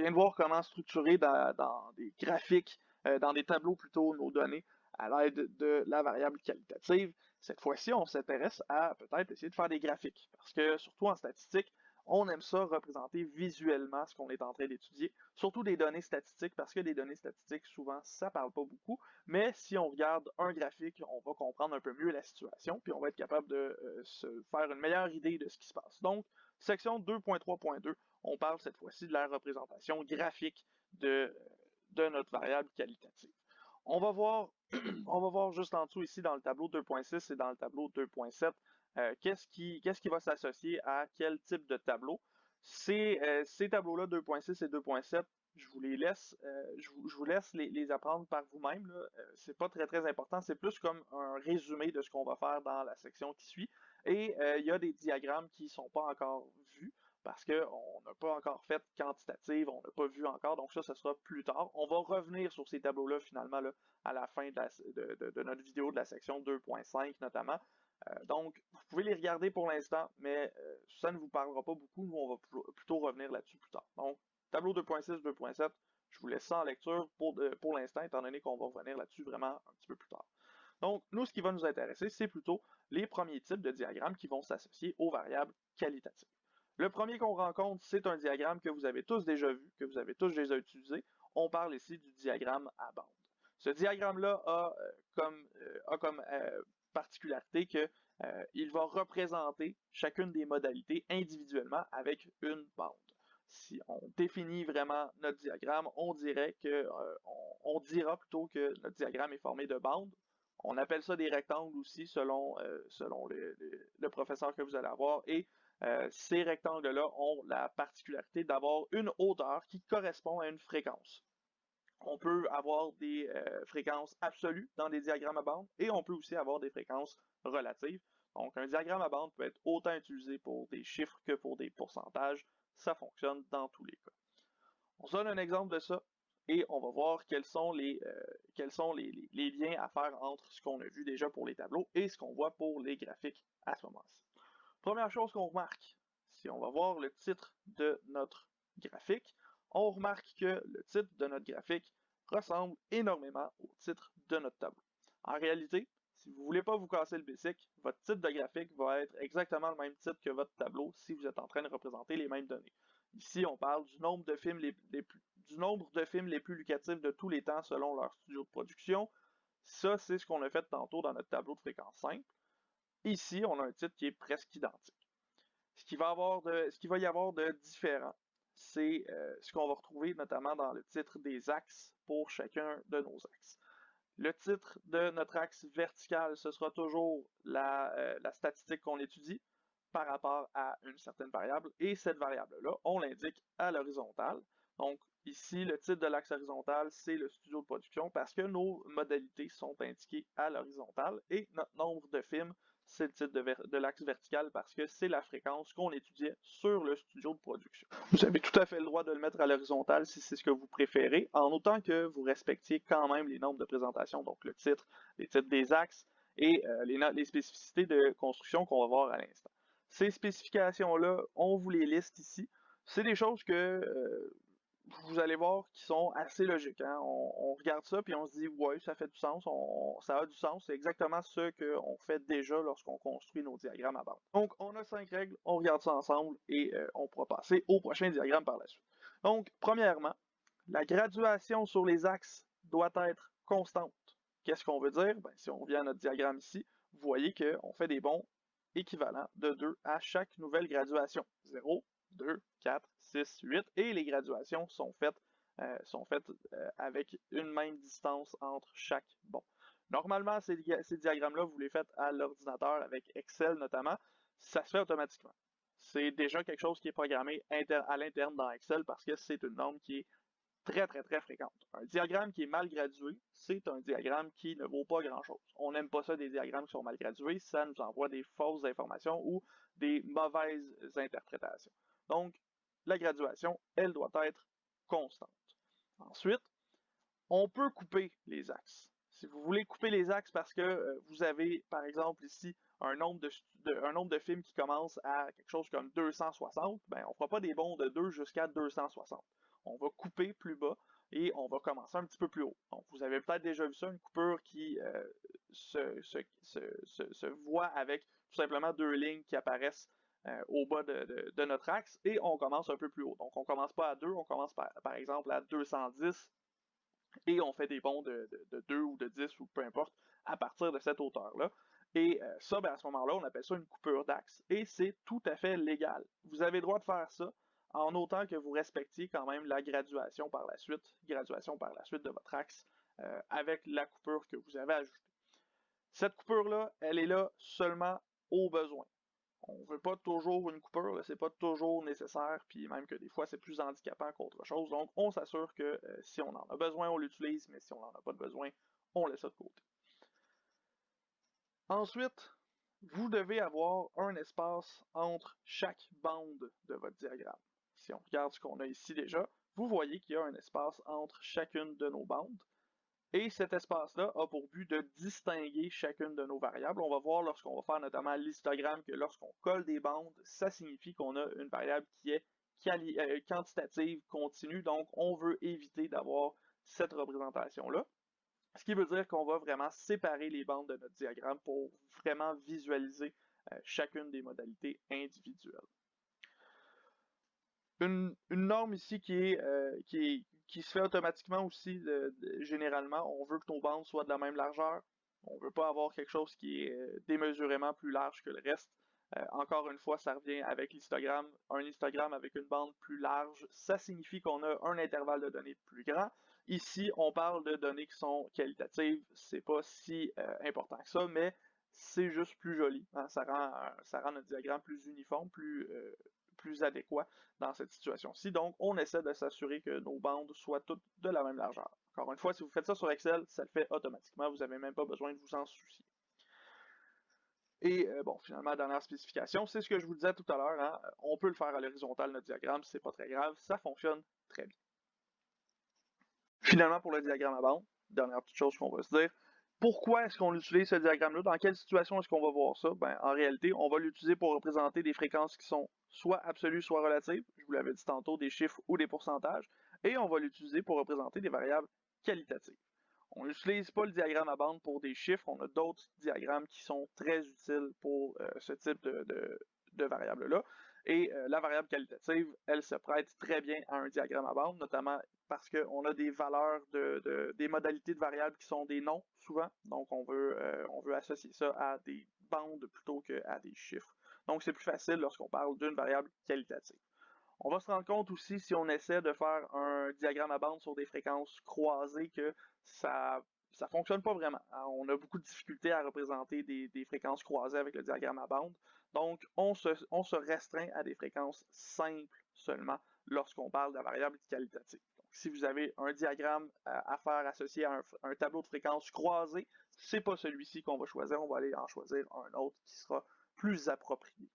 viens de voir comment structurer dans des graphiques, dans des tableaux plutôt, nos données à l'aide de la variable qualitative. Cette fois-ci, on s'intéresse à peut-être essayer de faire des graphiques, parce que surtout en statistique, on aime ça représenter visuellement ce qu'on est en train d'étudier, surtout des données statistiques, parce que des données statistiques, souvent, ça parle pas beaucoup, mais si on regarde un graphique, on va comprendre un peu mieux la situation, puis on va être capable de se faire une meilleure idée de ce qui se passe. Donc, section 2.3.2, on parle cette fois-ci de la représentation graphique de notre variable qualitative. On va voir, on va voir juste en dessous ici dans le tableau 2.6 et dans le tableau 2.7 qu'est-ce qui va s'associer à quel type de tableau. Ces tableaux-là, 2.6 et 2.7, je vous les laisse, je vous laisse les apprendre par vous-même. C'est pas très important, c'est plus comme un résumé de ce qu'on va faire dans la section qui suit. Et il y a des diagrammes qui sont pas encore vus parce qu'on n'a pas encore fait quantitative, on n'a pas vu encore, donc ça sera plus tard. On va revenir sur ces tableaux-là finalement là, à la fin de notre vidéo de la section 2.5 notamment. Donc, vous pouvez les regarder pour l'instant, mais ça ne vous parlera pas beaucoup. Nous, on va plutôt revenir là-dessus plus tard. Donc, tableau 2.6, 2.7, je vous laisse ça en lecture pour l'instant, étant donné qu'on va revenir là-dessus vraiment un petit peu plus tard. Donc, nous, ce qui va nous intéresser, c'est plutôt les premiers types de diagrammes qui vont s'associer aux variables qualitatives. Le premier qu'on rencontre, c'est un diagramme que vous avez tous déjà vu, que vous avez tous déjà utilisé. On parle ici du diagramme à bande. Ce diagramme-là a comme particularité qu'il va représenter chacune des modalités individuellement avec une bande. Si on définit vraiment notre diagramme, on dira plutôt que notre diagramme est formé de bandes. On appelle ça des rectangles aussi selon le professeur que vous allez avoir. Et ces rectangles-là ont la particularité d'avoir une hauteur qui correspond à une fréquence. On peut avoir des fréquences absolues dans des diagrammes à bande et on peut aussi avoir des fréquences relatives. Donc, un diagramme à bande peut être autant utilisé pour des chiffres que pour des pourcentages. Ça fonctionne dans tous les cas. On se donne un exemple de ça et on va voir quels sont les liens à faire entre ce qu'on a vu déjà pour les tableaux et ce qu'on voit pour les graphiques à ce moment-ci. Première chose qu'on remarque, si on va voir le titre de notre graphique, on remarque que le titre de notre graphique ressemble énormément au titre de notre tableau. En réalité, si vous ne voulez pas vous casser le basic, votre titre de graphique va être exactement le même titre que votre tableau si vous êtes en train de représenter les mêmes données. Ici, on parle du nombre de films les plus locatifs de tous les temps selon leur studio de production. Ça, c'est ce qu'on a fait tantôt dans notre tableau de fréquence simple. Ici, on a un titre qui est presque identique. Ce qu'il va y avoir de différent, c'est ce qu'on va retrouver notamment dans le titre des axes pour chacun de nos axes. Le titre de notre axe vertical, ce sera toujours la statistique qu'on étudie par rapport à une certaine variable. Et cette variable-là, on l'indique à l'horizontale. Donc, ici, le titre de l'axe horizontal, c'est le studio de production parce que nos modalités sont indiquées à l'horizontale. Et notre nombre de films, c'est le titre de l'axe vertical parce que c'est la fréquence qu'on étudiait sur le studio de production. Vous avez tout à fait le droit de le mettre à l'horizontale si c'est ce que vous préférez, en autant que vous respectiez quand même les normes de présentation, donc le titre, les titres des axes et les spécificités de construction qu'on va voir à l'instant. Ces spécifications-là, on vous les liste ici. C'est des choses que vous allez voir qui sont assez logiques. Hein? On regarde ça puis on se dit ouais, ça fait du sens, ça a du sens. C'est exactement ce qu'on fait déjà lorsqu'on construit nos diagrammes à bande. Donc, on a 5 règles, on regarde ça ensemble et on pourra passer au prochain diagramme par la suite. Donc, premièrement, la graduation sur les axes doit être constante. Qu'est-ce qu'on veut dire? Ben, si on revient à notre diagramme ici, vous voyez qu'on fait des bonds équivalents de 2 à chaque nouvelle graduation. 0, 2, 4, 6, 8, et les graduations sont faites avec une même distance entre chaque bond. Normalement, ces diagrammes-là, vous les faites à l'ordinateur avec Excel notamment, ça se fait automatiquement. C'est déjà quelque chose qui est programmé à l'interne dans Excel parce que c'est une norme qui est très fréquente. Un diagramme qui est mal gradué, c'est un diagramme qui ne vaut pas grand-chose. On n'aime pas ça des diagrammes qui sont mal gradués, ça nous envoie des fausses informations ou des mauvaises interprétations. Donc, la graduation, elle doit être constante. Ensuite, on peut couper les axes. Si vous voulez couper les axes parce que vous avez, par exemple, ici, un nombre de films qui commence à quelque chose comme 260, ben, on ne fera pas des bonds de 2 jusqu'à 260. on va couper plus bas et on va commencer un petit peu plus haut. Donc, vous avez peut-être déjà vu ça, une coupure qui se voit avec tout simplement deux lignes qui apparaissent au bas de notre axe et on commence un peu plus haut. Donc, on commence pas à 2, on commence par exemple à 210 et on fait des bonds de 2 ou de 10 ou peu importe à partir de cette hauteur-là. Et ça, ben, à ce moment-là, on appelle ça une coupure d'axe. Et c'est tout à fait légal. Vous avez le droit de faire ça en autant que vous respectiez quand même la graduation par la suite de votre axe avec la coupure que vous avez ajoutée. Cette coupure-là, elle est là seulement au besoin. On ne veut pas toujours une coupure, c'est pas toujours nécessaire, puis même que des fois c'est plus handicapant qu'autre chose. Donc on s'assure que si on en a besoin, on l'utilise, mais si on n'en a pas de besoin, on laisse ça de côté. Ensuite, vous devez avoir un espace entre chaque bande de votre diagramme. Si on regarde ce qu'on a ici déjà, vous voyez qu'il y a un espace entre chacune de nos bandes. Et cet espace-là a pour but de distinguer chacune de nos variables. On va voir lorsqu'on va faire notamment l'histogramme que lorsqu'on colle des bandes, ça signifie qu'on a une variable qui est quantitative continue. Donc, on veut éviter d'avoir cette représentation-là. Ce qui veut dire qu'on va vraiment séparer les bandes de notre diagramme pour vraiment visualiser chacune des modalités individuelles. Une norme ici qui se fait automatiquement aussi généralement, on veut que nos bandes soient de la même largeur. On ne veut pas avoir quelque chose qui est démesurément plus large que le reste. Encore une fois, ça revient avec l'histogramme. Un histogramme avec une bande plus large, ça signifie qu'on a un intervalle de données plus grand. Ici, on parle de données qui sont qualitatives. C'est pas si important que ça, mais c'est juste plus joli. Hein? Ça rend notre diagramme plus uniforme, plus adéquat dans cette situation-ci. Donc, on essaie de s'assurer que nos bandes soient toutes de la même largeur. Encore une fois, si vous faites ça sur Excel, ça le fait automatiquement. Vous n'avez même pas besoin de vous en soucier. Et bon, finalement, dernière spécification, c'est ce que je vous disais tout à l'heure. Hein, on peut le faire à l'horizontale, notre diagramme, c'est pas très grave. Ça fonctionne très bien. Finalement, pour le diagramme à bande, dernière petite chose qu'on va se dire, pourquoi est-ce qu'on utilise ce diagramme-là? Dans quelle situation est-ce qu'on va voir ça? Ben, en réalité, on va l'utiliser pour représenter des fréquences qui sont soit absolues, soit relatives. Je vous l'avais dit tantôt, des chiffres ou des pourcentages. Et on va l'utiliser pour représenter des variables qualitatives. On n'utilise pas le diagramme à bande pour des chiffres. On a d'autres diagrammes qui sont très utiles pour ce type de variables-là. Et la variable qualitative, elle se prête très bien à un diagramme à bande, notamment parce qu'on a des valeurs des modalités de variables qui sont des noms, souvent. Donc, on veut associer ça à des bandes plutôt qu'à des chiffres. Donc, c'est plus facile lorsqu'on parle d'une variable qualitative. On va se rendre compte aussi, si on essaie de faire un diagramme à bande sur des fréquences croisées, que ça fonctionne pas vraiment. On a beaucoup de difficultés à représenter des fréquences croisées avec le diagramme à bande. Donc, on se restreint à des fréquences simples seulement lorsqu'on parle de la variable qualitative. Donc, si vous avez un diagramme à faire associé à un tableau de fréquences croisées, c'est pas celui-ci qu'on va choisir. On va aller en choisir un autre qui sera plus approprié.